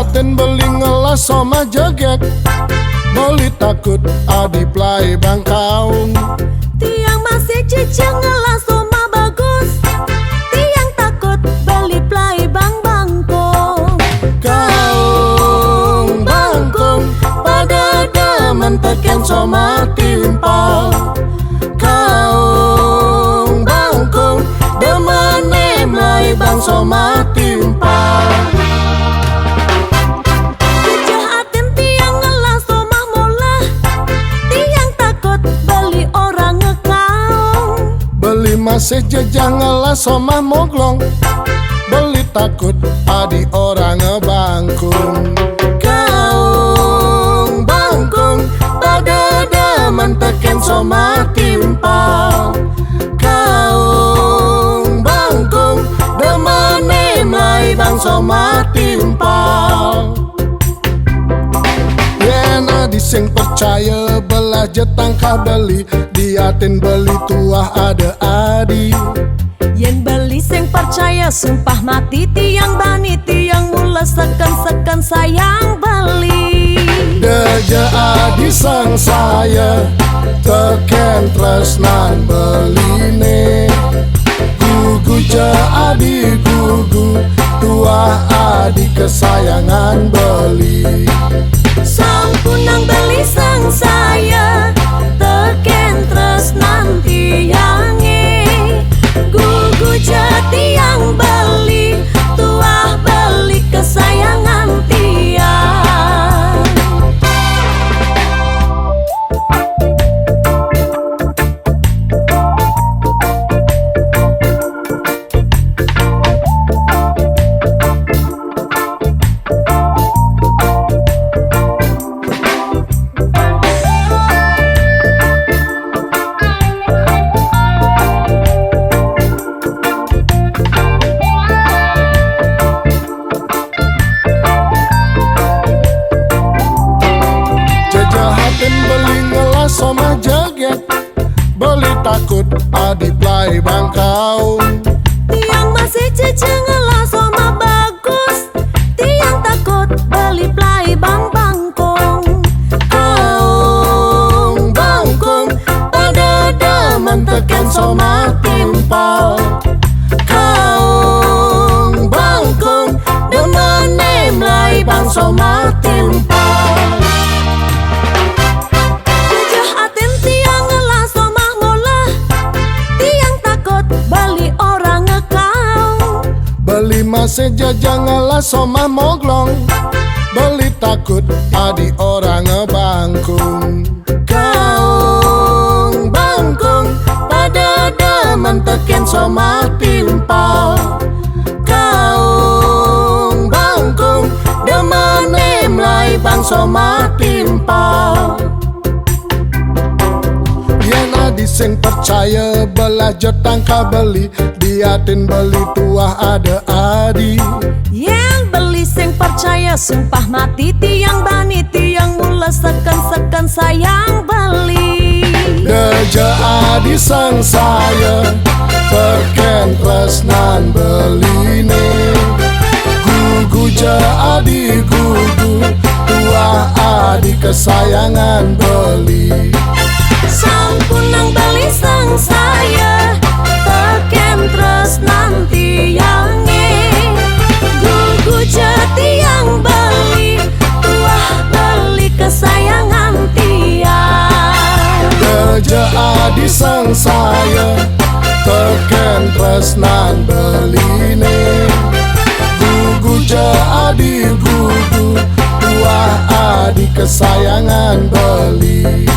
Aten beli ngelas sama joget, beli takut adi play bangkaung. Tiang masih cicing ngelas sama bagus, tiang takut beli play bang bangkong. Kaung bangkong pada demen teken sama timpal. Kaung bangkong demen emlai bang sama timpal. Masih jejak ngelas somah moglong, beli takut adi orang ngebangkung. Kaung bangkung pada demen teken somah timpal. Kaung bangkung demen emlai bang somah timpal. Yena dising percaya belah jetang kabeli, diatin beli tuah ada adi. Yen beli sing percaya sumpah mati tiang bani tiang mula seken sayang beli. Deja adi sang saya teken tresnan beline. Gugu ja adi gugu tuah adi kesayangan beli. Sang punang beli sang saya teken tresnan tiange. Gugu jati yang beli tuah beli kesayangan tiang. Beli ngelas sama joget, beli takut adi play bangkaung. Tiang masih cicing ngelas sama bagus, tiang takut beli play bang bangkong. Kaung bangkong pada demen teken sama timpal. Kaung bangkong demen emlai bang sama timpal. Beli masih jajang ngelas sama moglong, beli takut adi orang ngebangkung. Kaung bangkung pada demen teken sama timpal. Kaung bangkung demen emlai bang sama timpal. Yena dising percaya belah jetang kabeli, diatin beli tuah ada adi. Yang beli sing percaya sumpah mati tiang bani tiang mula seken sayang beli. Deja adi sang saya teken tresnan beline. Gugu ja adi gugu tuah adi kesayangan beli. Sang punang beli sang saya teken tresnan tiange. Gugu jati yang beli tuah beli kesayangan tiang. Deja adi sang saya teken tresnan beline. Gugu ja adi gugu tuah adi kesayangan beli.